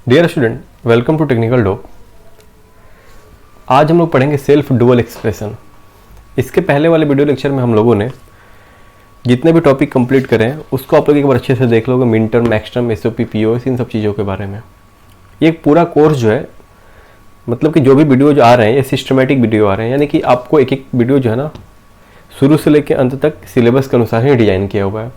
Dear student, welcome to technical doc. आज हम लोग पढ़ेंगे सेल्फ डुअल एक्सप्रेशन। इसके पहले वाले वीडियो लेक्चर में हम लोगों ने जितने भी टॉपिक कंप्लीट करें हैं उसको आप लोग एक बार अच्छे से देख लोगे। Mid term, max term, SOP, POS, इन सब चीज़ों के बारे में। ये एक पूरा कोर्स जो है, मतलब कि जो भी वीडियो जो आ रहे हैं ये सिस्टमेटिक वीडियो आ रहे हैं, यानी कि आपको एक एक वीडियो जो है ना शुरू से लेकर अंत तक सिलेबस के अनुसार ही डिजाइन किया हुआ है।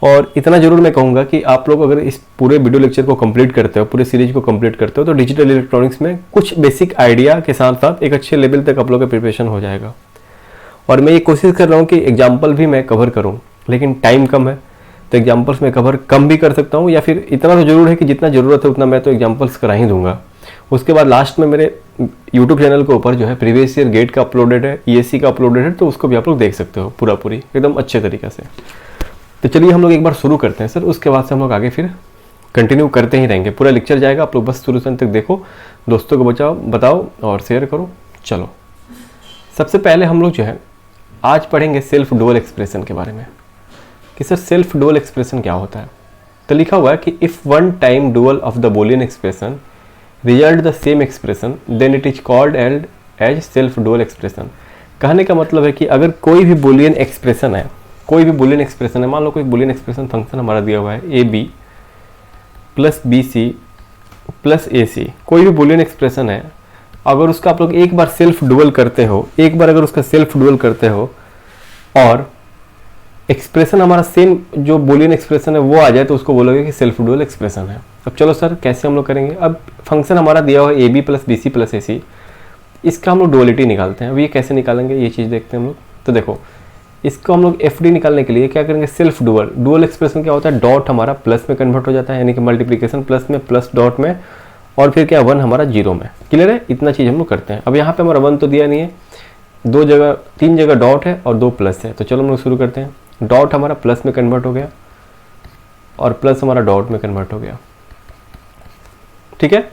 और इतना जरूर मैं कहूँगा कि आप लोग अगर इस पूरे वीडियो लेक्चर को कंप्लीट करते हो, पूरे सीरीज को कंप्लीट करते हो, तो डिजिटल इलेक्ट्रॉनिक्स में कुछ बेसिक आइडिया के साथ साथ एक अच्छे लेवल तक आप लोग का प्रिपरेशन हो जाएगा। और मैं ये कोशिश कर रहा हूँ कि एग्जाम्पल भी मैं कवर करूँ, लेकिन टाइम कम है तो एग्जाम्पल्स मैं कवर कम भी कर सकता हूँ, या फिर इतना तो जरूर है कि जितना ज़रूरत है उतना मैं तो एग्जाम्पल्स करा ही दूंगा। उसके बाद लास्ट में मेरे यूट्यूब चैनल के ऊपर जो है प्रीवियस ईयर गेट का अपलोडेड है, ईएससी का अपलोडेड है, तो उसको भी आप लोग देख सकते हो पूरी एकदम अच्छे तरीके से। तो चलिए हम लोग एक बार शुरू करते हैं सर, उसके बाद से हम लोग आगे फिर कंटिन्यू करते ही रहेंगे। पूरा लेक्चर जाएगा, आप लोग बस शुरू से अंत तक देखो, दोस्तों को बताओ और शेयर करो। चलो, सबसे पहले हम लोग जो है आज पढ़ेंगे सेल्फ डुअल एक्सप्रेशन के बारे में कि सर सेल्फ डुअल एक्सप्रेशन क्या होता है। तो लिखा हुआ है कि if one time dual of the boolean expression result the same expression then it is called as self dual expression. कहने का मतलब है कि अगर कोई भी बूलियन एक्सप्रेशन है, मान लो कोई बूलियन एक्सप्रेशन फंक्शन हमारा दिया हुआ है A B plus B C plus A C, कोई भी बूलियन एक्सप्रेशन है, अगर उसका आप लोग एक बार सेल्फ डुअल करते हो, अगर उसका सेल्फ डुअल करते हो और एक्सप्रेशन हमारा सेम जो बूलियन एक्सप्रेशन है वो आ जाए तो उसको बोलोगे कि सेल्फ डुअल एक्सप्रेशन है। अब चलो सर कैसे हम लोग करेंगे। अब फंक्शन हमारा दिया हुआ है A B plus B C plus A C, इसका हम लोग डुअलिटी निकालते हैं। अब ये कैसे निकालेंगे ये चीज़ देखते हैं हम लोग। तो देखो, इसको हम लोग एफ डी निकालने के लिए क्या करेंगे, सेल्फ डुअल एक्सप्रेशन क्या होता है, डॉट हमारा प्लस में कन्वर्ट हो जाता है, यानी कि मल्टीप्लिकेशन प्लस में, प्लस डॉट में, और फिर क्या 1 हमारा 0 में। क्लियर है, इतना चीज़ हम लोग करते हैं। अब यहाँ पे हमारा 1 तो दिया नहीं है, 3 जगह डॉट है और 2 प्लस है, तो चलो हम लोग शुरू करते हैं। डॉट हमारा प्लस में कन्वर्ट हो गया और प्लस हमारा डॉट में कन्वर्ट हो गया। ठीक है,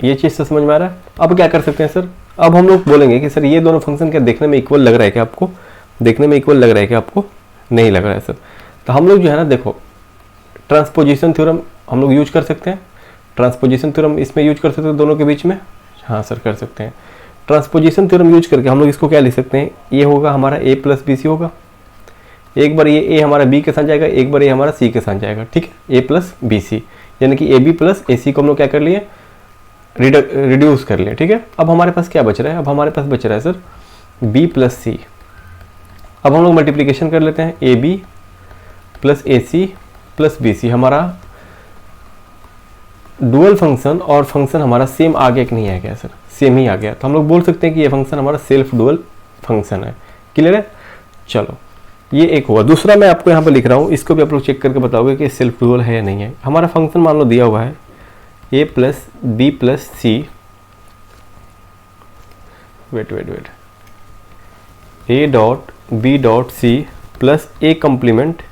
ये चीज़ से समझ में आ रहा है। अब क्या कर सकते हैं सर, अब हम लोग बोलेंगे कि सर ये दोनों फंक्शन क्या देखने में इक्वल लग रहा है क्या आपको, नहीं लग रहा है सर। तो हम लोग जो है ना, देखो ट्रांसपोजिशन थ्योरम हम लोग यूज कर सकते हैं। ट्रांसपोजिशन थ्योरम इसमें यूज कर सकते हैं दोनों के बीच में। हाँ सर कर सकते हैं। ट्रांसपोजिशन थ्योरम यूज करके हम लोग इसको क्या लिख सकते हैं, ये होगा हमारा ए प्लस बी सी होगा, एक बार ये ए हमारा बी के साथ जाएगा, एक बार ये हमारा सी के साथ जाएगा। ठीक है, ए प्लस बी सी, यानी कि ए बी प्लस ए सी को हम लोग क्या कर लिए, रिड्यूस कर लिए। ठीक है, अब हमारे पास क्या बच रहा है, अब हमारे पास बच रहा है सर बी प्लस सी। अब हम लोग मल्टीप्लिकेशन कर लेते हैं, A B plus A C plus B C. हमारा डुअल फंक्शन और फंक्शन हमारा सेम आ गया कि नहीं आ गया सर, सेम ही आ गया। तो हम लोग बोल सकते हैं कि ये फंक्शन हमारा सेल्फ डुअल फंक्शन है। क्लियर है, चलो ये एक हुआ। दूसरा मैं आपको यहाँ पर लिख रहा हूँ, इसको भी आप लोग चेक करके बताओगे कि सेल्फ डुअल है या नहीं है। हमारा फंक्शन मान लो दिया हुआ है A plus B plus C, wait A dot B dot C plus A complement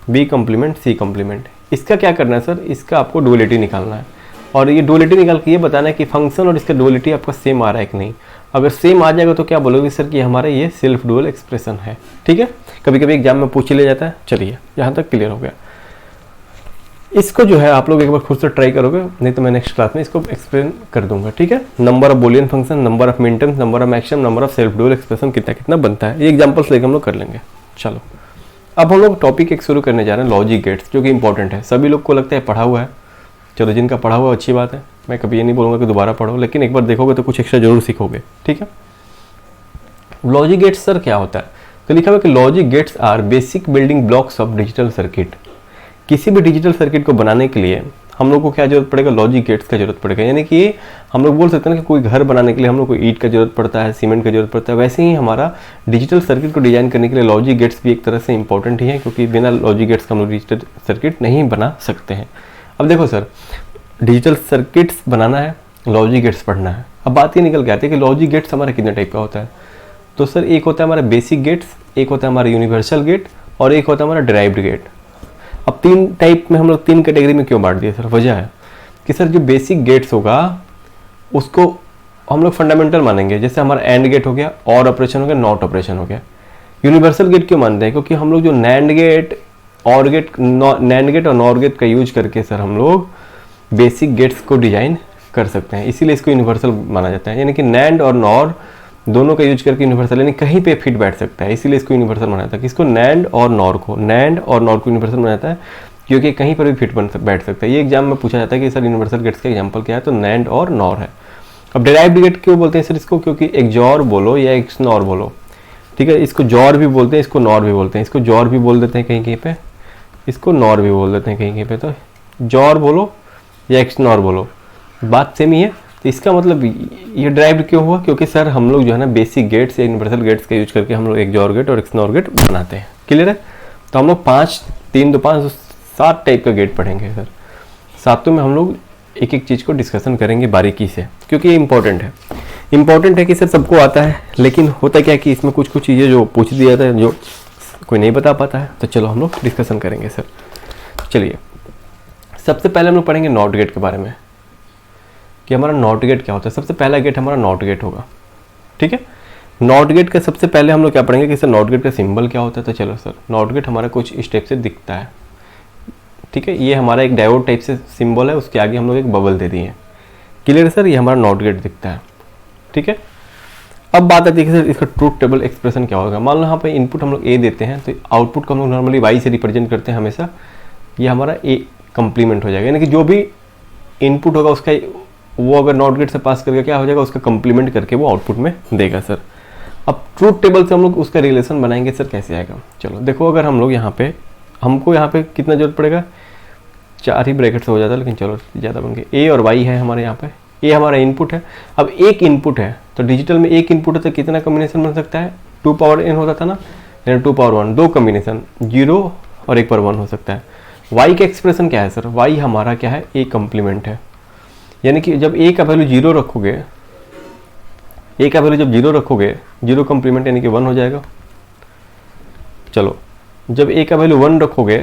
B complement C complement. इसका क्या करना है सर, इसका आपको डुअलिटी निकालना है, और ये डुअलिटी निकाल के ये बताना है कि फंक्शन और इसका डुअलिटी आपका सेम आ रहा है कि नहीं। अगर सेम आ जाएगा तो क्या बोलोगे सर कि हमारा ये सेल्फ डुअल एक्सप्रेशन है। ठीक है, कभी कभी एग्जाम में पूछ लिया जाता है। चलिए यहाँ तक क्लियर हो गया। इसको जो है आप लोग एक बार खुद से ट्राई करोगे, नहीं तो मैं नेक्स्ट क्लास में इसको एक्सप्लेन कर दूंगा। ठीक है, number of Boolean function, number of min terms, number of maximum, number of self dual expression कितना बनता है, ये एग्जांपल्स लेकर हम लोग कर लेंगे। चलो अब हम लोग टॉपिक एक शुरू करने जा रहे हैं, लॉजिक गेट्स, जो कि इंपॉर्टेंट है। सभी लोग को लगता है पढ़ा हुआ है, चलो जिनका पढ़ा हुआ अच्छी बात है, मैं कभी ये नहीं बोलूँगा कि दोबारा पढ़ो, लेकिन एक बार देखोगे तो कुछ एक्स्ट्रा जरूर सीखोगे। ठीक है, लॉजिक गेट्स सर क्या होता है, तो लिखा हुआ है कि logic gates are basic building blocks of digital circuit. किसी भी डिजिटल सर्किट को बनाने के लिए हम लोग को क्या जरूरत पड़ेगा, लॉजिक गेट्स का जरूरत पड़ेगा। यानी कि हम लोग बोल सकते हैं ना कि कोई घर बनाने के लिए हम लोग को ईंट का जरूरत पड़ता है, सीमेंट का जरूरत पड़ता है, वैसे ही हमारा डिजिटल सर्किट को डिजाइन करने के लिए लॉजिक गेट्स भी एक तरह से इंपॉर्टेंट ही है, क्योंकि बिना लॉजिक गेट्स का हम लोग डिजिटल सर्किट नहीं बना सकते हैं। अब देखो सर, डिजिटल सर्किट्स बनाना है, लॉजिक गेट्स पढ़ना है। अब बात ये निकल के आती है कि लॉजिक गेट्स हमारा कितने टाइप का होता है। तो सर एक होता है हमारा बेसिक गेट्स, एक होता है हमारा यूनिवर्सल गेट, और एक होता है हमारा डिराइव्ड गेट। अब 3 टाइप में हम लोग 3 कैटेगरी में क्यों बांट दिए सर, वजह है कि सर जो बेसिक गेट्स होगा उसको हम लोग फंडामेंटल मानेंगे, जैसे हमारा एंड गेट हो गया, और ऑपरेशन हो गया, नॉट ऑपरेशन हो गया। यूनिवर्सल गेट क्यों मानते हैं, क्योंकि हम लोग जो नैंड गेट और नॉर गेट का यूज करके सर हम लोग बेसिक गेट्स को डिजाइन कर सकते हैं, इसीलिए इसको यूनिवर्सल माना जाता है। यानी कि नैंड और नॉर दोनों का यूज करके यूनिवर्सल यानी कहीं पे फिट बैठ सकता है, इसीलिए इसको यूनिवर्सल माना जाता है। किसको? नैंड और नॉर को यूनिवर्सल माना जाता है क्योंकि कहीं पर भी फिट बैठ सकता है। ये एग्जाम में पूछा जाता है कि सर यूनिवर्सल गेट्स का एग्जाम्पल क्या है, तो नैंड और नॉर है। अब डिराइव्ड गेट क्यों बोलते हैं सर इसको? क्योंकि एक जॉर बोलो या एक नॉर बोलो, ठीक है, इसको जॉर भी बोलते हैं, इसको नॉर भी बोलते हैं। इसको जॉर भी बोल देते हैं कहीं कहीं पे, इसको नॉर भी बोल देते हैं कहीं कहीं पे। तो जॉर बोलो या एक्सनॉर बोलो, बात सेम ही है। तो इसका मतलब ये ड्राइव्ड क्यों हुआ? क्योंकि सर हम लोग जो है ना बेसिक गेट्स या यूनिवर्सल गेट्स का यूज करके हम लोग एक जॉर गेट और एक्सनॉर गेट बनाते हैं। क्लियर है? तो हम लोग 5 3 2 5 7 टाइप का गेट पढ़ेंगे सर। सातों में हम लोग एक एक चीज़ को डिस्कशन करेंगे बारीकी से, क्योंकि ये इंपॉर्टेंट है। इंपॉर्टेंट है कि सर सबको आता है, लेकिन होता क्या है कि इसमें कुछ कुछ चीज़ें जो पूछ दिया जाता है जो कोई नहीं बता पाता है। तो चलो हम लोग डिस्कशन करेंगे सर। चलिए सबसे पहले हम लोग पढ़ेंगे नॉट गेट के बारे में कि हमारा नॉट गेट क्या होता है। सबसे पहला गेट हमारा नॉट गेट होगा, ठीक है। नॉट गेट का सबसे पहले हम लोग क्या पढ़ेंगे कि सर नॉट गेट का सिंबल क्या होता है। तो चलो सर, नॉट गेट हमारा कुछ इस टाइप से दिखता है, ठीक है। ये हमारा एक डायोड टाइप से सिंबल है, उसके आगे हम लोग एक बबल दे दिए हैं। Clear sir? ये हमारा नॉट गेट दिखता है, ठीक है। अब बात आती है कि सर इसका ट्रूथ टेबल एक्सप्रेशन क्या होगा। मान लो यहाँ पे इनपुट हम लोग ए देते हैं, तो आउटपुट को हम लोग नॉर्मली वाई से रिप्रेजेंट करते हैं हमेशा। ये हमारा ए कंप्लीमेंट हो जाएगा, यानी कि जो भी इनपुट होगा उसका वो अगर नॉट गेट से पास करके क्या हो जाएगा, उसका कंप्लीमेंट करके वो आउटपुट में देगा सर। अब ट्रूथ टेबल से हम लोग उसका रिलेशन बनाएंगे सर, कैसे आएगा। चलो देखो, अगर हम लोग यहाँ पे हमको यहाँ पे कितना जरूरत पड़ेगा, 4 ही ब्रैकेट से हो जाता है, लेकिन चलो ज़्यादा बन गए। ए और वाई है हमारे यहाँ पे, ए हमारा इनपुट है। अब एक इनपुट है तो डिजिटल में एक इनपुट है तो कितना कॉम्बिनेशन बन सकता है, 2 पावर n होता था ना, यानी 2 पावर 1, 2 कॉम्बिनेशन, 0 और 1 पर 1 हो सकता है। वाई का एक्सप्रेशन क्या है सर? वाई हमारा क्या है, ए कम्प्लीमेंट है। यानी कि जब ए का वैल्यू 0 रखोगे, ए का वैल्यू जब 0 रखोगे, 0 कम्प्लीमेंट यानी कि 1 हो जाएगा। चलो जब ए का वैल्यू 1 रखोगे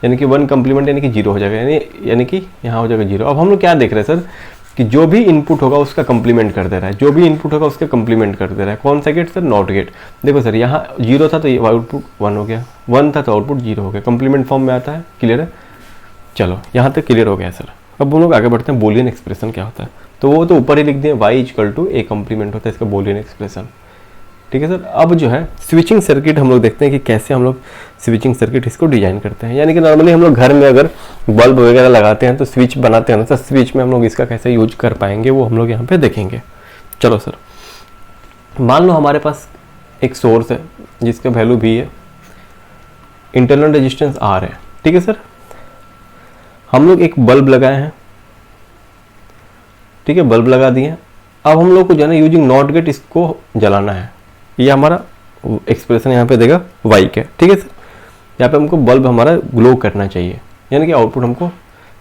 यानी कि 1 कम्प्लीमेंट यानी कि 0 हो जाएगा, यानी कि यहाँ हो जाएगा 0। अब हम लोग क्या देख रहे हैं सर कि जो भी इनपुट होगा उसका कंप्लीमेंट कर दे रहा है, जो भी इनपुट होगा उसका कंप्लीमेंट कर दे रहा है। कौन सा गेट सर? Not gate. देखो सर, यहाँ 0 था तो ये आउटपुट 1 हो गया, 1 था तो आउटपुट 0 हो गया, कंप्लीमेंट फॉर्म में आता है। क्लियर है? चलो यहाँ तक क्लियर हो गया सर। अब हम लोग आगे बढ़ते हैं, बूलियन एक्सप्रेशन क्या होता है। तो वो तो ऊपर ही लिख दिए, Y equal to A complement होता है इसका बूलियन एक्सप्रेशन, ठीक है सर। अब जो है स्विचिंग सर्किट हम लोग देखते हैं कि कैसे हम लोग स्विचिंग सर्किट इसको डिजाइन करते हैं। यानी कि नॉर्मली हम लोग घर में अगर बल्ब वगैरह लगाते हैं तो स्विच बनाते हैं ना, तो स्विच में हम लोग इसका कैसे यूज कर पाएंगे वो हम लोग यहाँ पे देखेंगे। चलो सर, मान लो हमारे पास एक सोर्स है जिसका वैल्यू भी है, इंटरनल रेजिस्टेंस आर है, ठीक है सर। हम लोग एक बल्ब लगाए हैं, ठीक है, बल्ब लगा दिए। अब हम लोग को जो है ना यूजिंग नॉट गेट इसको जलाना है। ये हमारा एक्सप्रेशन यहाँ पे देगा वाई का, ठीक है सर। यहाँ पे हमको बल्ब हमारा ग्लो करना चाहिए, यानी कि आउटपुट हमको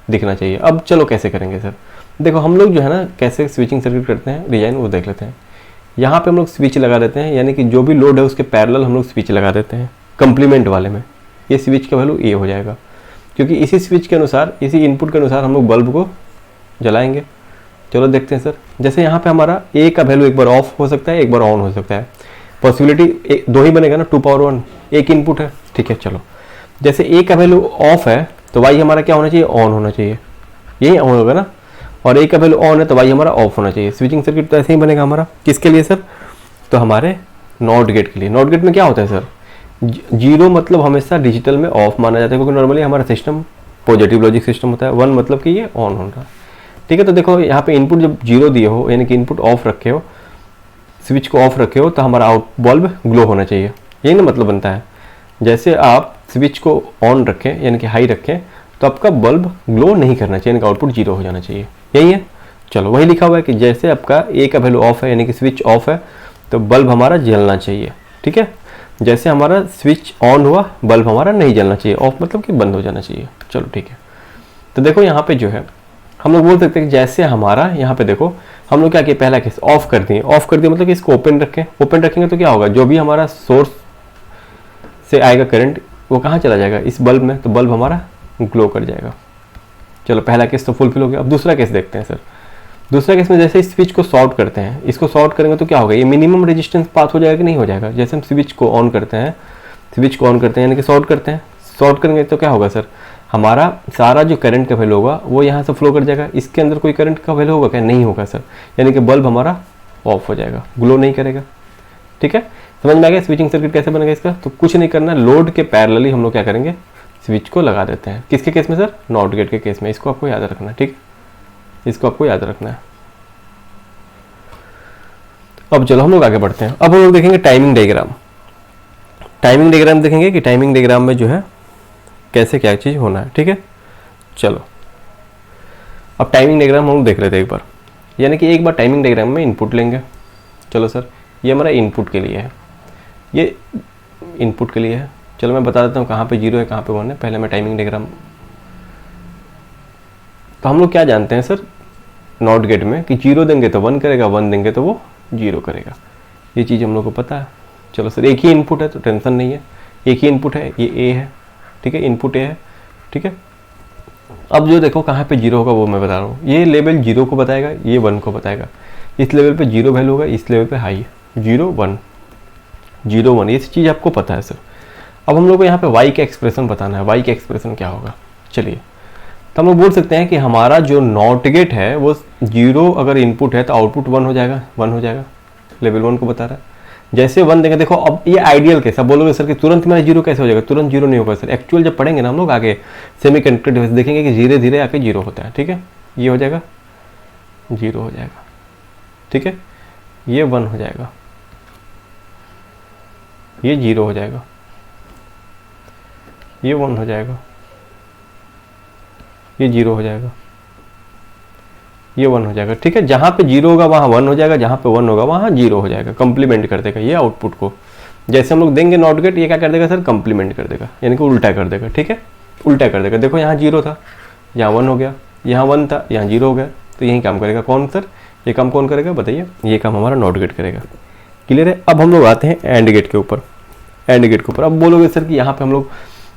दिखना चाहिए। अब चलो कैसे करेंगे सर। देखो हम लोग जो है ना कैसे स्विचिंग सर्किट करते हैं डिजाइन, वो देख लेते हैं। यहाँ पे हम लोग स्विच लगा देते हैं, यानी कि जो भी लोड है उसके पैरेलल हम लोग स्विच लगा देते हैं कंप्लीमेंट वाले में। ये स्विच का वैल्यू ए हो जाएगा, क्योंकि इसी स्विच के अनुसार, इसी इनपुट के अनुसार हम लोग बल्ब को जलाएंगे। चलो देखते हैं सर। जैसे यहाँ पे हमारा ए का वैल्यू एक बार ऑफ हो सकता है, एक बार ऑन हो सकता है। पॉसिबिलिटी 2 ही बनेगा ना, 2 पावर 1, एक इनपुट है, ठीक है। चलो जैसे ए का वैल्यू ऑफ है तो वाई हमारा क्या होना चाहिए, ऑन होना चाहिए, यही ऑन होगा ना। और ए का वैल्यू ऑन है तो वाई हमारा ऑफ होना चाहिए। स्विचिंग सर्किट तो ऐसे ही बनेगा हमारा। किसके लिए सर? तो हमारे नॉट गेट के लिए। नॉट गेट में क्या होता है सर? 0 मतलब हमेशा डिजिटल में ऑफ माना जाता है, क्योंकि नॉर्मली हमारा सिस्टम पॉजिटिव लॉजिक सिस्टम होता है। 1 मतलब कि ये ऑन होना, ठीक है। तो देखो यहाँ पे इनपुट जब 0 दिए हो, यानी कि इनपुट ऑफ रखे हो, स्विच को ऑफ रखे हो, तो हमारा आउट बल्ब ग्लो होना चाहिए, यही ना मतलब बनता है। जैसे आप स्विच को ऑन रखें यानी कि हाई रखें तो आपका बल्ब ग्लो नहीं करना चाहिए, यानी कि आउटपुट 0 हो जाना चाहिए, यही है। चलो वही लिखा हुआ है कि जैसे आपका ए का वैल्यू ऑफ है यानी कि स्विच ऑफ है तो बल्ब हमारा जलना चाहिए, ठीक है। जैसे हमारा स्विच ऑन हुआ बल्ब हमारा नहीं जलना चाहिए, ऑफ मतलब कि बंद हो जाना चाहिए। चलो ठीक है। तो देखो यहाँ पे जो है हम लोग बोल सकते हैं कि जैसे हमारा यहाँ पे देखो हम लोग क्या किया, पहला केस ऑफ कर दिए। ऑफ कर दिया मतलब कि इसको ओपन रखें। ओपन रखेंगे तो क्या होगा, जो भी हमारा सोर्स से आएगा करंट वो कहाँ चला जाएगा, इस बल्ब में, तो बल्ब हमारा ग्लो कर जाएगा। चलो पहला केस तो फुलफिल हो गया। अब दूसरा केस देखते हैं सर। दूसरा केस में जैसे इस स्विच को शॉर्ट करते हैं, इसको शॉर्ट करेंगे तो क्या होगा, ये मिनिमम रेजिस्टेंस पास हो जाएगा कि नहीं हो जाएगा। जैसे हम स्विच को ऑन करते हैं, स्विच को ऑन करते हैं यानी कि शॉर्ट करते हैं, शॉर्ट करेंगे तो क्या होगा सर, हमारा सारा जो करंट का वैल्यू होगा वो यहाँ से फ्लो कर जाएगा। इसके अंदर कोई करंट का वैल्यू होगा क्या? नहीं होगा सर, यानी कि बल्ब हमारा ऑफ हो जाएगा, ग्लो नहीं करेगा। ठीक है, समझ में आ गया स्विचिंग सर्किट कैसे बनेगा इसका? तो कुछ नहीं करना, लोड के पैरेलली हम लोग क्या करेंगे, स्विच को लगा देते हैं। किसके केस में सर? नॉट गेट के केस में। इसको आपको याद रखना है, ठीक, इसको आपको याद रखना है। अब चलो हम लोग आगे बढ़ते हैं। अब हम लोग देखेंगे टाइमिंग डायग्राम। टाइमिंग डायग्राम देखेंगे कि टाइमिंग डायग्राम में जो है कैसे क्या चीज़ होना है। ठीक है, चलो अब टाइमिंग डायग्राम हम लोग देख लेते हैं एक बार। यानी कि एक बार टाइमिंग डायग्राम में इनपुट लेंगे। चलो सर, ये हमारा इनपुट के लिए है, ये इनपुट के लिए है। चलो मैं बता देता हूँ कहाँ पे 0 है कहाँ पे 1 है। पहले मैं टाइमिंग डायग्राम, तो हम लोग क्या जानते हैं सर नॉट गेट में कि 0 देंगे तो 1 करेगा, 1 देंगे तो वो 0 करेगा। ये चीज़ हम लोग को पता है। चलो सर, एक ही इनपुट है तो टेंशन नहीं है, एक ही इनपुट है, ये ए है। ठीक है, इनपुट ए है। ठीक है, अब जो देखो कहाँ पे 0 होगा वो मैं बता रहा हूँ। ये लेवल 0 को बताएगा, ये 1 को बताएगा। इस लेवल पे 0 वैल्यू होगा, इस लेवल पे हाई है, 0 1 0 1, ये चीज़ आपको पता है सर। अब हम लोग को यहाँ पे y का एक्सप्रेशन बताना है। y का एक्सप्रेशन क्या होगा? चलिए, तो हम लोग बोल सकते हैं कि हमारा जो नॉट गेट है वो 0 अगर इनपुट है तो आउटपुट 1 हो जाएगा, 1 हो जाएगा, लेवल 1 को बता रहा है। जैसे 1 देंगे, देखो अब ये आइडियल केस। अब बोलोगे सर कि तुरंत मेरा 0 कैसे हो जाएगा? तुरंत 0 नहीं होगा सर। एक्चुअल जब पढ़ेंगे ना हम लोग आगे सेमीकंडक्टर डिवाइस देखेंगे कि धीरे धीरे आके 0 होता है। ठीक है, ये हो जाएगा 0 हो जाएगा। ठीक है, ये 1 हो जाएगा, ये 0 हो जाएगा, ये 1 हो जाएगा, ये 0 हो जाएगा, ये 1 हो जाएगा। ठीक है, जहाँ पे 0 होगा वहाँ 1 हो जाएगा, जहाँ पे 1 होगा वहाँ 0 हो जाएगा। कंप्लीमेंट कर देगा ये आउटपुट को। जैसे हम लोग देंगे नॉट गेट, ये क्या कर देगा सर? कंप्लीमेंट कर देगा, यानी कि उल्टा कर देगा। ठीक है, उल्टा कर देगा। देखो यहाँ 0 था, यहाँ 1 हो गया, यहाँ 1 था, यहाँ 0 हो गया, तो यही काम करेगा कौन सर? ये काम कौन करेगा बताइए? ये काम हमारा नॉट गेट करेगा। क्लियर है? अब हम लोग आते हैं एंड गेट के ऊपर। एंड गेट के ऊपर अब बोलोगे सर कि यहाँ पे हम लोग,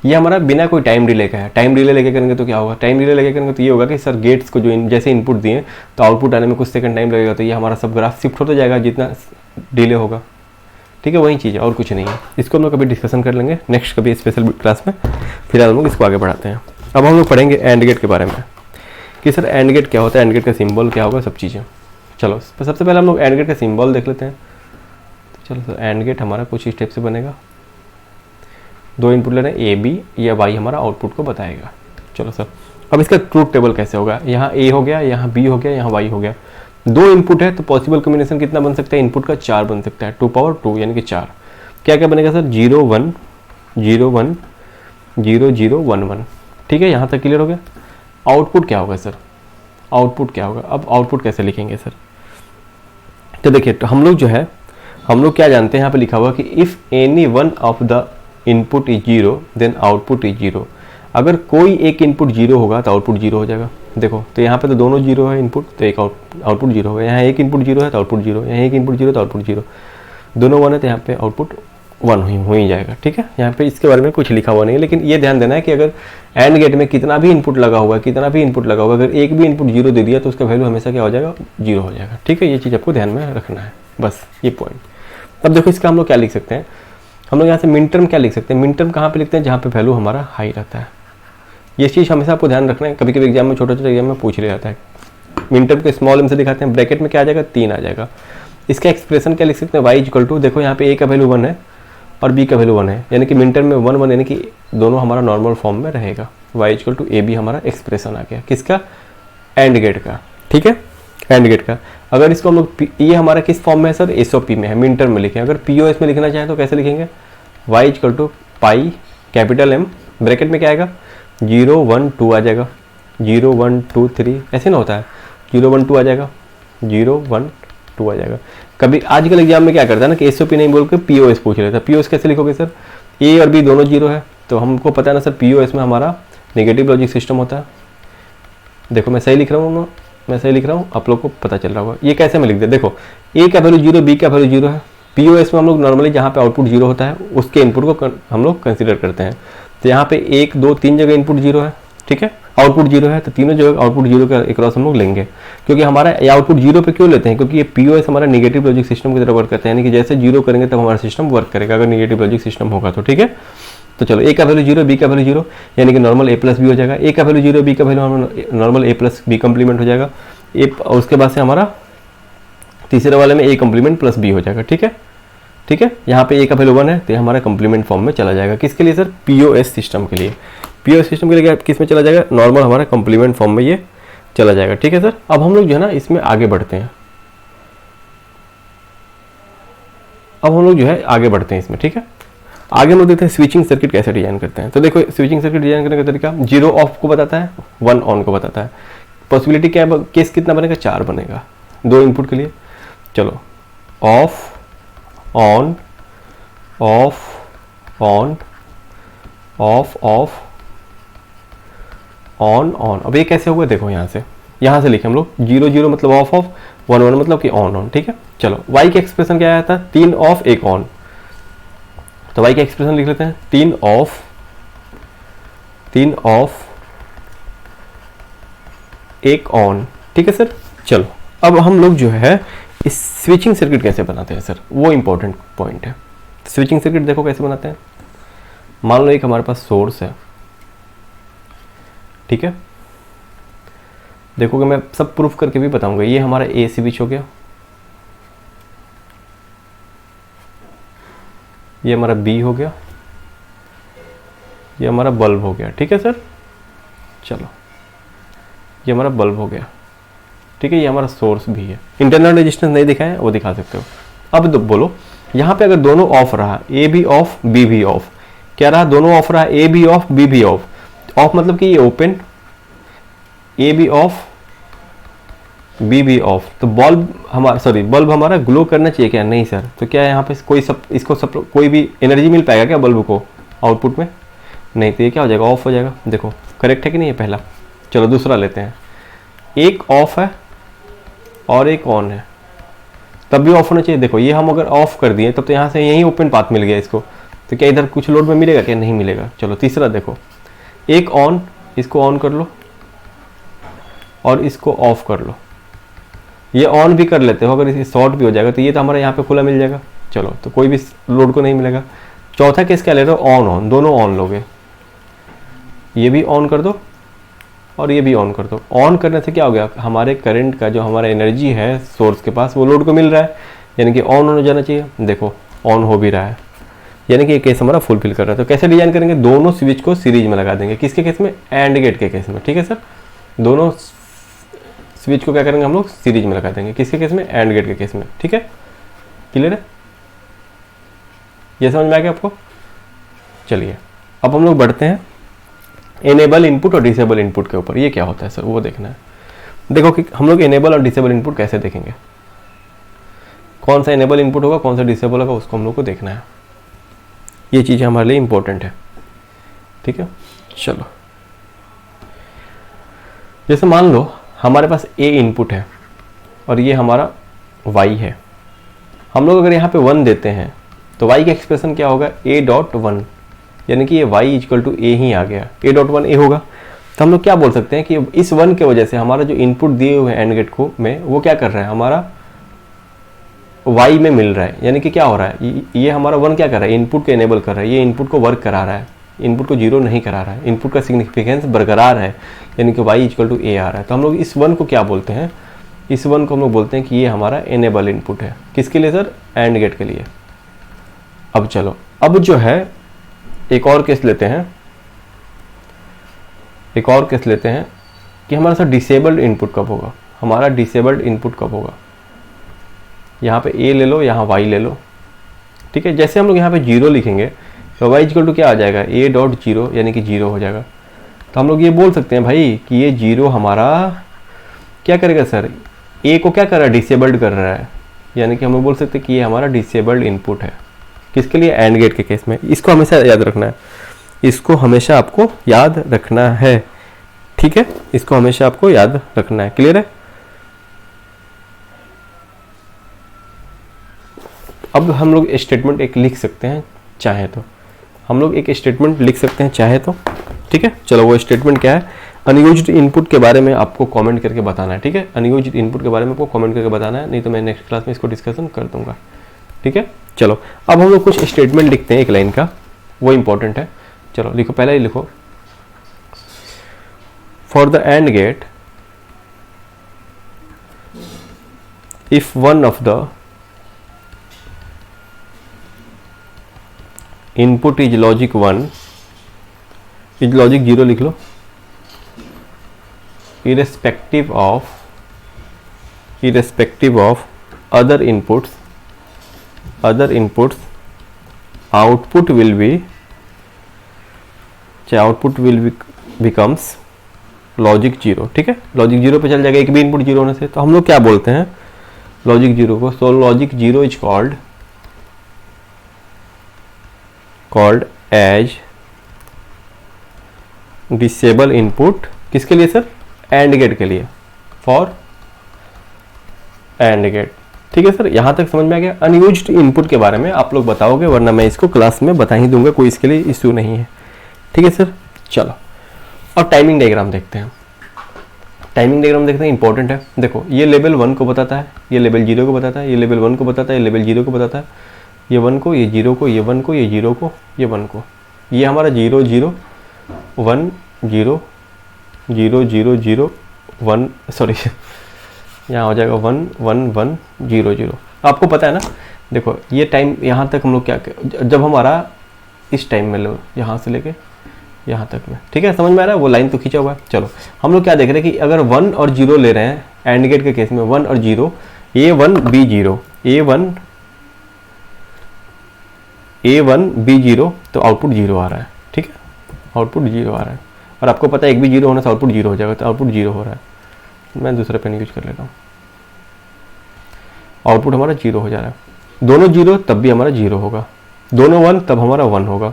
ये हमारा बिना कोई टाइम डिले का है। टाइम डिले लेके करेंगे तो क्या होगा? टाइम डिले लेके करेंगे तो ये होगा कि सर गेट्स को जो जैसे इनपुट दिए तो आउटपुट आने में कुछ सेकंड टाइम लगेगा, तो ये हमारा सब ग्राफ शिफ्ट होता जाएगा जितना डिले होगा। ठीक है, वही चीज़ है और कुछ नहीं है। इसको हम लोग कभी डिस्कशन कर लेंगे नेक्स्ट कभी स्पेशल क्लास में। फिलहाल हम लोग इसको आगे बढ़ाते हैं। अब हम लोग पढ़ेंगे एंड गेट के बारे में कि सर एंड गेट क्या होता है, एंड गेट का सिंबल क्या होगा, सब चीज़ें। चलो सबसे पहले हम लोग एंड गेट का सिंबल देख लेते हैं। तो चलो सर, एंड गेट हमारा कुछ स्टेप से बनेगा। 2 इनपुट ले रहे हैं, ए बी या वाई हमारा आउटपुट को बताएगा। चलो सर, अब इसका ट्रूथ टेबल कैसे होगा? यहाँ ए हो गया, यहाँ बी हो गया, यहाँ वाई हो गया। 2 इनपुट है तो पॉसिबल कॉम्बिनेशन कितना बन सकता है? इनपुट का 4 बन सकता है, 2 पावर 2 यानी कि 4। क्या क्या बनेगा सर? 0 1 0 1 0 0 1 1। ठीक है, यहाँ तक क्लियर हो गया। आउटपुट क्या होगा सर? आउटपुट क्या होगा? अब आउटपुट कैसे लिखेंगे सर? तो देखिए, तो हम लोग जो है, हम लोग क्या जानते हैं, यहाँ पे लिखा हुआ कि if any one of the input is 0 then output is 0। अगर कोई एक इनपुट 0 होगा तो आउटपुट 0 हो जाएगा। देखो तो यहाँ पे तो दोनों 0 है इनपुट, तो एक आउटपुट 0 होगा। यहाँ एक इनपुट 0 है तो आउटपुट 0, यहाँ एक इनपुट 0 तो आउटपुट 0, दोनों 1 है तो यहाँ पे आउटपुट 1 हो ही जाएगा। ठीक है, यहाँ पे इसके बारे में कुछ लिखा हुआ नहीं है, लेकिन ये ध्यान देना है कि अगर एंड गेट में कितना भी इनपुट लगा हुआ है, कितना भी इनपुट लगा हुआ है, अगर एक भी इनपुट 0 दे दिया तो उसका वैल्यू हमेशा क्या हो जाएगा? 0 हो जाएगा। ठीक है, ये चीज़ आपको ध्यान में रखना है, बस ये पॉइंट। अब देखो इसका हम लोग क्या लिख सकते हैं, हम लोग यहाँ से मिन टर्म क्या लिख सकते हैं? मिन टर्म कहाँ पे लिखते हैं? जहाँ पे वैल्यू हमारा हाई रहता है। ये चीज़ हमेशा आपको ध्यान रखना है, कभी कभी एग्जाम में छोटे छोटे एग्जाम में पूछ लिया जाता है। मिन टर्म के स्मॉल एम से दिखाते हैं, ब्रैकेट में क्या आ जाएगा? 3 आ जाएगा। इसका एक्सप्रेशन क्या लिख सकते हैं? y इक्वल टू, देखो यहाँ पे a का वैल्यू 1 है और b का वैल्यू 1 है, यानी कि मिन टर्म में 1 1 यानी कि दोनों हमारा नॉर्मल फॉर्म में रहेगा। y equal to a b हमारा एक्सप्रेशन आ गया, किसका? एंड गेट का। ठीक है, एंड गेट का। अगर इसको हम लोग, ये हमारा किस फॉर्म में है सर? एसओपी में है, मिन टर्म में लिखें। अगर पीओएस में लिखना चाहें तो कैसे लिखेंगे? y equal to pi capital M, bracket में क्या आएगा? 0 1 2 आ जाएगा, 0 1 2 3, ऐसे ना होता है, 0 1 2 आ जाएगा, 0 1 2 आ जाएगा। कभी आजकल एग्जाम में क्या करता है ना कि एसओपी नहीं बोल के पीओएस पूछ लेता है। पीओएस कैसे लिखोगे सर? ए और बी दोनों 0 है, तो हमको पता है ना सर पीओएस में हमारा नेगेटिव लॉजिक सिस्टम होता है। देखो मैं सही लिख रहा हूँ, मैं सही लिख रहा हूँ, आप लोग को पता चल रहा होगा। ये कैसे मैं लिख दे, देखो ए का वैल्यू 0, बी का वैल्यू 0 है। पीओएस में हम लोग नॉर्मली जहाँ पे आउटपुट 0 होता है उसके इनपुट को हम लोग कंसीडर करते हैं। तो यहाँ पे 1 2 3 जगह इनपुट 0 है, ठीक है, आउटपुट 0 है, तो तीनों जगह आउटपुट 0 का अक्रॉस हम लोग लेंगे। क्योंकि हमारा ये आउटपुट 0 पे क्यों लेते हैं? क्योंकि ये पीओएस हमारा नेगेटिव लॉजिक सिस्टम की तरह वर्क करता है, यानी कि जैसे 0 करेंगे तब हमारा सिस्टम वर्क करेगा, अगर नेगेटिव लॉजिक सिस्टम होगा तो। ठीक है, तो चलो ए का वैल्यू 0, बी का वैल्यू 0, यानी कि नॉर्मल ए प्लस बी हो जाएगा। ए का वैल्यू 0, बी का वैल्यू नॉर्मल ए प्लस बी कम्प्लीमेंट हो जाएगा। और उसके बाद से हमारा तीसरे वाले में ए कम्प्लीमेंट प्लस बी हो जाएगा। ठीक है, ठीक है। यहाँ पे ए का वैल्यू 1 है तो ये हमारा कम्प्लीमेंट फॉर्म में चला जाएगा। किसके लिए सर? पीओएस सिस्टम के लिए। पीओएस सिस्टम के लिए किस में चला जाएगा? नॉर्मल हमारा कम्प्लीमेंट फॉर्म में ये चला जाएगा। ठीक है सर। अब हम लोग जो है ना इसमें आगे बढ़ते हैं। अब हम लोग जो है आगे बढ़ते हैं इसमें। ठीक है, आगे हम लोग देखते हैं स्विचिंग सर्किट कैसे डिजाइन करते हैं। तो देखो स्विचिंग सर्किट डिजाइन करने का तरीका 0 ऑफ को बताता है, 1 ऑन को बताता है। पॉसिबिलिटी क्या है? केस कितना बनेगा? 4 बनेगा 2 इनपुट के लिए। चलो of on off on off of on on. अब ये कैसे होगा? देखो यहाँ से लिखे हम लोग 0 0 मतलब ऑफ ऑफ, 1 1 मतलब कि ऑन ऑन। ठीक है, चलो वाई का एक्सप्रेशन क्या आया था? 3 ऑफ 1 ऑन। तो वाई का एक्सप्रेशन लिख लेते हैं 3 ऑफ 1 ऑन। ठीक है सर। चलो अब हम लोग जो है इस स्विचिंग सर्किट कैसे बनाते हैं सर, वो इंपॉर्टेंट पॉइंट है। स्विचिंग सर्किट देखो कैसे बनाते हैं। मान लो एक हमारे पास सोर्स है। ठीक है, देखो कि मैं सब प्रूफ करके भी बताऊंगा। ये हमारा ए स्विच हो गया, ये हमारा बी हो गया, ये हमारा बल्ब हो गया। ठीक है सर। चलो ये हमारा बल्ब हो गया। ठीक है, ये हमारा सोर्स भी है। इंटरनल रेजिस्टेंस नहीं दिखा है, वो दिखा सकते हो। अब बोलो यहाँ पे अगर दोनों ऑफ रहा, ए भी ऑफ बी भी ऑफ, क्या रहा? दोनों ऑफ रहा, ए भी ऑफ बी भी ऑफ। ऑफ मतलब कि ये ओपन, ए भी ऑफ बी भी ऑफ। तो बल्ब हमारा ग्लो करना चाहिए क्या? नहीं सर। तो क्या यहाँ पे कोई भी एनर्जी मिल पाएगा क्या बल्ब को आउटपुट में? नहीं। तो ये क्या हो जाएगा? ऑफ हो जाएगा। देखो करेक्ट है कि नहीं है पहला। चलो दूसरा लेते हैं। एक ऑफ है और एक ऑन है, तब भी ऑफ होना चाहिए। देखो ये हम अगर ऑफ कर दिए तब तो यहाँ से यही ओपन पाथ मिल गया इसको, तो क्या इधर कुछ लोड में मिलेगा क्या? नहीं मिलेगा। चलो तीसरा देखो, एक ऑन, इसको ऑन कर लो और इसको ऑफ कर लो। ये ऑन भी कर लेते हो, अगर इसे शॉर्ट भी हो जाएगा तो ये तो हमारा यहाँ पे खुला मिल जाएगा। चलो तो कोई भी लोड को नहीं मिलेगा। चौथा केस क्या ले रहे हो? ऑन ऑन, दोनों ऑन लोगे। ये भी ऑन कर दो और ये भी ऑन कर दो। ऑन करने से क्या हो गया? हमारे करंट का जो हमारा एनर्जी है सोर्स के पास वो लोड को मिल रहा है, यानी कि ऑन हो जाना चाहिए। देखो ऑन हो भी रहा है, यानी कि ये केस हमारा फुलफिल कर रहा है। तो कैसे डिजाइन करेंगे? दोनों स्विच को सीरीज में लगा देंगे। किसके केस में? एंड गेट के केस में। ठीक है सर, दोनों स्विच को क्या करेंगे हम लोग? सीरीज में लगा देंगे। किसके केस में? एंड गेट के केस में। ठीक है, क्लियर है? ये समझ में आ गया आपको? चलिए अब हम लोग बढ़ते हैं एनेबल इनपुट और डिसेबल इनपुट के ऊपर। ये क्या होता है सर, वो देखना है। देखो कि हम लोग एनेबल और डिसेबल इनपुट कैसे देखेंगे, कौन सा एनेबल इनपुट होगा कौन सा डिसेबल होगा, उसको हम लोग को देखना है। ये चीज़ हमारे लिए इंपॉर्टेंट है। ठीक है, चलो जैसे मान लो हमारे पास ए इनपुट है और ये हमारा वाई है। हम लोग अगर यहाँ पे 1 देते हैं तो वाई का एक्सप्रेशन क्या होगा? ए डॉट 1, यानी कि ये वाई इक्वल टू ए ही आ गया। ए डॉट 1 ए होगा। तो हम लोग क्या बोल सकते हैं कि इस 1 के वजह से हमारा जो इनपुट दिए हुए हैं एंड गेट को में वो क्या कर रहा है? हमारा वाई में मिल रहा है। यानी कि क्या हो रहा है? ये हमारा 1 क्या कर रहा है? इनपुट को एनेबल कर रहा है। ये इनपुट को वर्क करा रहा है, इनपुट को 0 नहीं करा रहा है। इनपुट का सिग्निफिकेंस बरकरार है, यानी कि वाई इक्वल टू ए आ रहा है। तो हम लोग इस 1 को क्या बोलते हैं? इस 1 को हम लोग बोलते हैं कि ये हमारा एनेबल इनपुट है। किसके लिए सर? एंड गेट के लिए। अब चलो अब जो है एक और केस लेते हैं। एक और केस लेते हैं कि हमारा सर डिसेबल्ड इनपुट कब होगा? हमारा डिसेबल्ड इनपुट कब होगा? यहाँ पे ए ले लो, यहाँ वाई ले लो। ठीक है, जैसे हम लोग यहाँ पे 0 लिखेंगे तो वाई इक्वल टू क्या आ जाएगा? ए डॉट 0, यानी कि 0 हो जाएगा। तो हम लोग ये बोल सकते हैं भाई कि ये 0 हमारा क्या करेगा सर? ए को क्या कर रहा है? डिसेबल्ड कर रहा है। यानी कि हम लोग बोल सकते हैं कि ये हमारा डिसेबल्ड इनपुट है। किसके लिए? एंड गेट के केस में। इसको हमेशा याद रखना है, इसको हमेशा आपको याद रखना है। ठीक है, इसको हमेशा आपको याद रखना है। क्लियर है? अब हम लोग स्टेटमेंट एक लिख सकते हैं चाहे तो, हम लोग एक स्टेटमेंट लिख सकते हैं चाहे तो। ठीक है, चलो वो स्टेटमेंट क्या है? अनयूज्ड इनपुट के बारे में आपको कमेंट करके बताना है। ठीक है, अनयूज्ड इनपुट के बारे में आपको कमेंट करके बताना है, नहीं तो मैं नेक्स्ट क्लास में इसको डिस्कशन कर दूंगा। ठीक है, चलो अब हम लोग कुछ स्टेटमेंट लिखते हैं एक लाइन का, वो इंपॉर्टेंट है। चलो लिखो, पहले ही लिखो, for the end get if one of the input is logic 1, is logic 0 लिख लो, irrespective of other inputs output will be becomes logic 0। ठीक है, लॉजिक 0 पे चल जाएगा, एक भी इनपुट 0 होने से। तो हम लोग क्या बोलते हैं लॉजिक 0 को? So logic 0 is called as disable input. किसके लिए सर? एंड गेट के लिए, फॉर एंड गेट। ठीक है सर, यहां तक समझ में आ गया। अनयूज्ड इनपुट के बारे में आप लोग बताओगे, वरना मैं इसको क्लास में बता ही दूंगा, कोई इसके लिए इश्यू नहीं है। ठीक है सर, चलो और टाइमिंग डायग्राम देखते हैं। टाइमिंग डायग्राम देखते हैं, इंपॉर्टेंट है। देखो ये लेवल 1 को बताता है, ये लेवल 0 को बताता है, ये लेवल 1 को बताता है, ये लेवल 0 को बताता है, ये 1 को, ये 0 को, ये 1 को, ये 0 को, ये 1 को। ये हमारा 0 0 1 0 0 0 0 1, सॉरी यहाँ हो जाएगा 1 1 1 0 0। आपको पता है ना, देखो ये टाइम यहाँ तक हम लोग क्या, जब हमारा इस टाइम में लो यहाँ से लेके यहाँ तक में, ठीक है, समझ में आ रहा है? वो लाइन तो खींचा हुआ है। चलो हम लोग क्या देख रहे हैं कि अगर 1 और 0 ले रहे हैं एंड गेट के केस में, 1 और 0, A1 B0, A1 B0, तो आउटपुट 0 आ रहा है। ठीक है, आउटपुट 0 आ रहा है, और आपको पता है एक भी 0 होने से आउटपुट 0 हो जाएगा, तो आउटपुट 0 हो रहा है। मैं दूसरा पेन यूज कर लेता हूँ, आउटपुट हमारा 0 हो जा रहा है। दोनों 0 तब भी हमारा 0 होगा, दोनों 1 तब हमारा 1 होगा।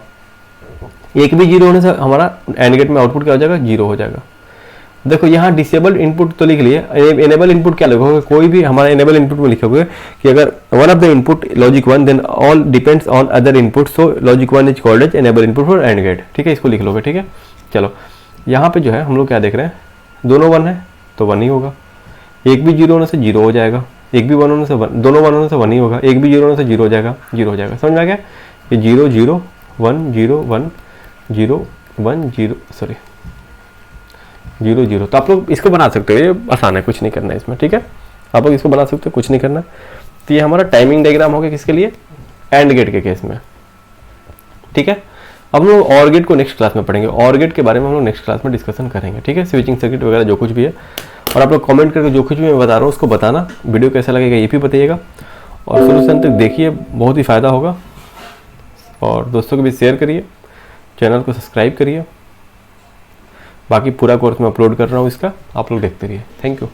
एक भी 0 होने से हमारा एंड गेट में आउटपुट क्या हो जाएगा? 0 हो जाएगा। देखो यहाँ डिसेबल इनपुट तो लिख लिए, एनेबल इनपुट क्या लिखोगे? कोई भी हमारा एनेबल इनपुट में लिखोगे कि अगर one of the input logic 1 then all depends on other input, so logic 1 is called as enable input for and gate. ठीक है, इसको लिख लोगे। ठीक है, चलो यहाँ पे जो है हम लोग क्या देख रहे हैं, दोनों 1 है तो 1 ही होगा, एक भी 0 होने से 0 हो जाएगा, एक भी 1 होने से 1, दोनों 1 होने से 1 ही होगा, एक भी 0 होने से 0 हो जाएगा, 0 हो जाएगा। समझ में आ गया? ये 0 0 1 0 1 0 1 0, सॉरी 0 0। तो आप लोग इसको बना सकते हो, ये आसान है, कुछ नहीं करना है इसमें। ठीक है, आप लोग इसको बना सकते हो, कुछ नहीं करना। तो ये हमारा टाइमिंग डायग्राम हो गया, किसके लिए? एंड गेट के केस में। ठीक है, अब हम लोग और गेट को नेक्स्ट क्लास में पढ़ेंगे, और गेट के बारे में हम लोग नेक्स्ट क्लास में डिस्कशन करेंगे। ठीक है, स्विचिंग सर्किट वगैरह जो कुछ भी है, और आप लोग कमेंट करके जो कुछ भी मैं बता रहा हूँ उसको बताना, वीडियो कैसा लगेगा ये भी बताइएगा, और सोल्यूशन तक देखिए, बहुत ही फ़ायदा होगा। और दोस्तों को भी शेयर करिए, चैनल को सब्सक्राइब करिए। बाकी पूरा कोर्स मैं अपलोड कर रहा हूँ इसका, आप लोग देखते रहिए। Thank you.